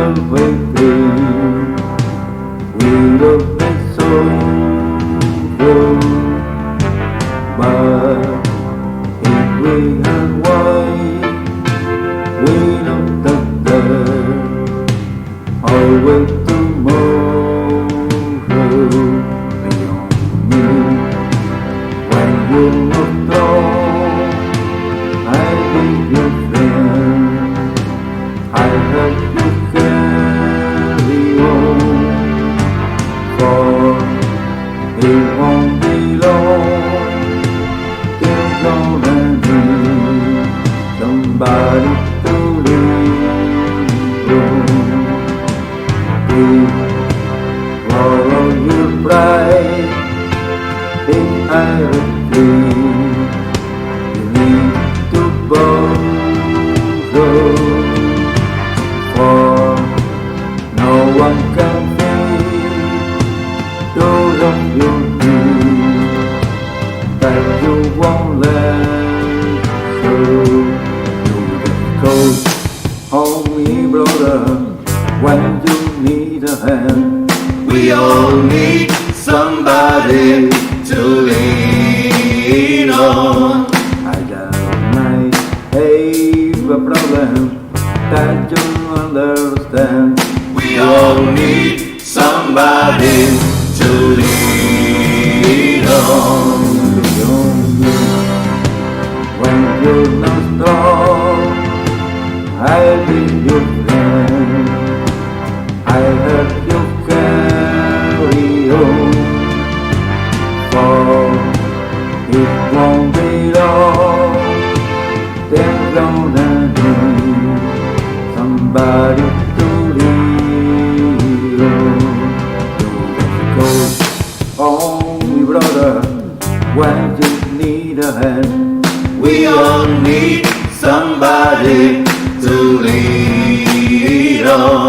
everything. We love it so good, but if we had white, we know that always tomorrow beyond me. When you look down, I'll be your friend. I hope you carry on, for it won't be long till gonna need somebody to lean on. Please follow your pride in everything. You need to borrow, for no one can feel those of your dreams that you won't let go. You just call on me, brother, when you need a hand. We all need somebody to lean on. I just might have a problem that you understand. We all need somebody to lean on. When you're not strong, I'll be your friend. I help you carry on, for it won't be long, then gonna need somebody to lean on. Just go on, me brother, when you need a hand. We all need somebody to lean on.